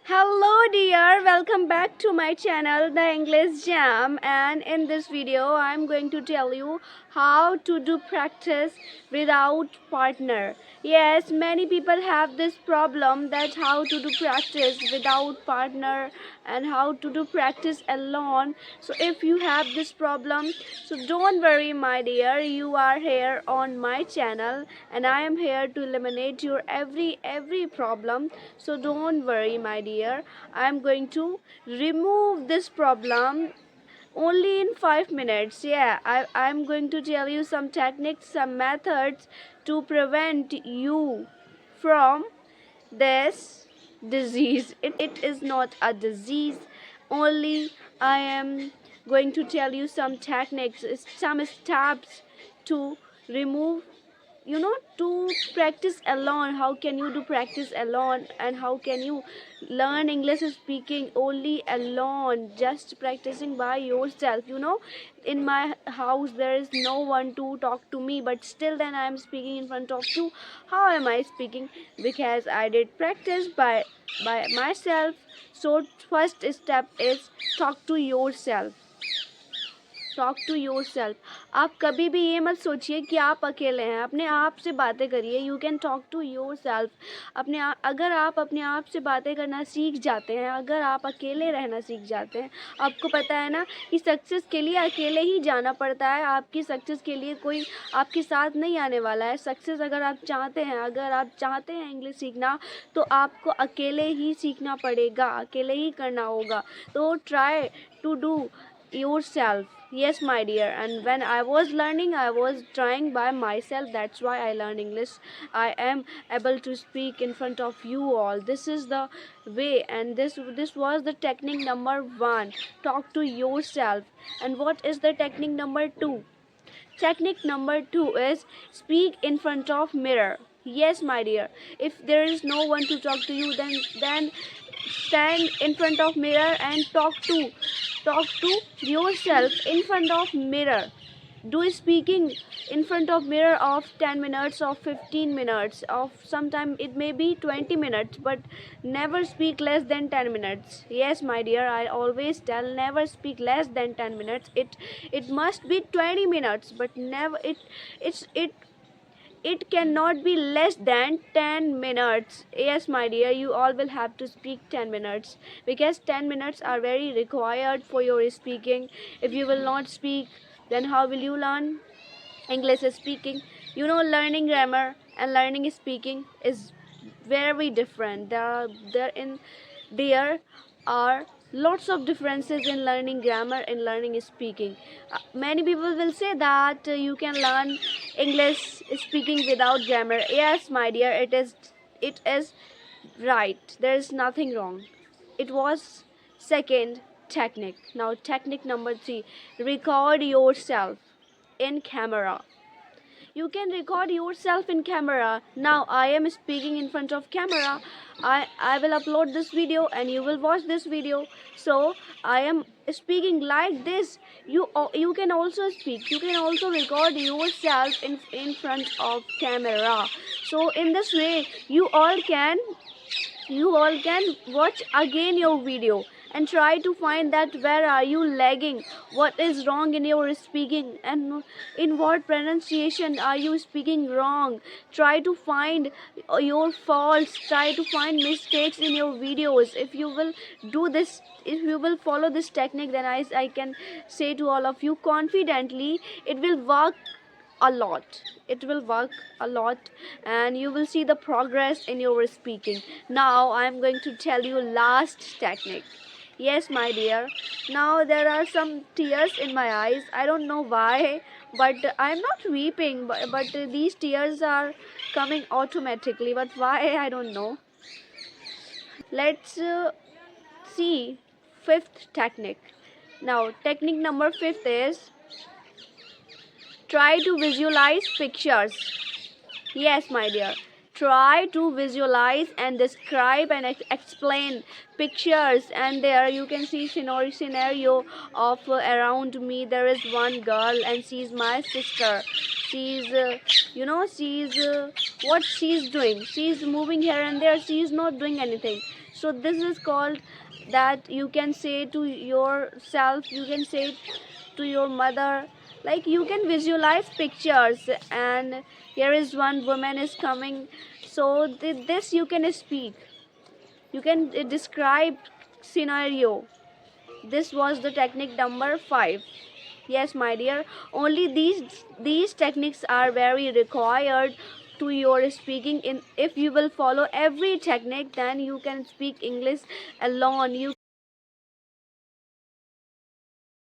Hello dear, welcome back to my channel The English Jam, and in this video I'm going to tell you how to do practice without partner. Yes, many people have this problem that how to do practice without partner and how to do practice alone. So if you have this problem, so don't worry my dear, you are here on my channel and I am here to eliminate your every problem. So don't worry my dear, I am going to remove this problem only in 5 minutes. Yeah, I'm going to tell you some techniques, some methods to prevent you from this disease. It is not a disease, only I am going to tell you some techniques, some steps to remove, to practice alone. How can you do practice alone, and how can you learn English speaking only alone, just practicing by yourself? In my house there is no one to talk to me, but still then I am speaking in front of you. How am I speaking? Because I did practice by myself. So first step is talk to yourself. Talk to yourself. आप कभी भी ये मत सोचिए कि आप अकेले हैं. अपने आप से बातें करिए. You can talk to yourself. अगर आप अपने आप से बातें करना सीख जाते हैं, अगर आप अकेले रहना सीख जाते हैं, आपको पता है ना कि सक्सेस के लिए अकेले ही जाना पड़ता है. आपकी सक्सेस के लिए कोई आपके साथ नहीं आने वाला है. सक्सेस अगर आप चाहते हैं इंग्लिश सीखना, तो आपको अकेले ही सीखना पड़ेगा, अकेले ही करना होगा. तो try to do yourself. Yes my dear, and when I was learning, I was trying by myself. That's why I learned English. I am able to speak in front of you all. This is the way, and this was the technique number 1. Talk to yourself. And what is the technique number 2? Technique number 2 is speak in front of mirror. Yes my dear, if there is no one to talk to you, then stand in front of mirror and talk to yourself in front of mirror. Do speaking in front of mirror of 10 minutes, of 15 minutes, of sometime it may be 20 minutes, but never speak less than 10 minutes. Yes my dear, I always tell, never speak less than 10 minutes. It must be 20 minutes, but never it cannot be less than 10 minutes. Yes my dear, you all will have to speak 10 minutes, because 10 minutes are very required for your speaking. If you will not speak, then how will you learn English speaking? Learning grammar and learning speaking is very different. There are lots of differences in learning grammar and learning speaking. Many people will say that you can learn English speaking without grammar. Yes my dear, it is right. There is nothing wrong. It was second technique. Now technique number 3, record yourself in camera. You can record yourself in camera. Now I am speaking in front of camera. I will upload this video and you will watch this video. So I am speaking like this. You can also speak. You can also record yourself in front of camera. So in this way you all can watch again your video and try to find that where are you lagging, what is wrong in your speaking, and in what pronunciation are you speaking wrong. Try to find your faults, try to find mistakes in your videos. If you will do this, if you will follow this technique, then I can say to all of you confidently, it will work a lot. It will work a lot, and you will see the progress in your speaking. Now I am going to tell you last technique. Yes my dear, now there are some tears in my eyes. I don't know why, but I'm not weeping, but these tears are coming automatically, but why I don't know. Let's see fifth technique. Now technique number 5 is try to visualize pictures. Yes my dear, try to visualize and describe and explain pictures. And there you can see scenario of around me there is one girl and she's my sister. She's she's what she's doing, she's moving here and there, she's not doing anything. So this is called that you can say to yourself, you can say to your mother, like you can visualize pictures. And here is one woman is coming, so this you can speak, you can describe scenario. This was the technique number 5. Yes, my dear, only these techniques are very required to your speaking. In if you will follow every technique, then you can speak English alone. You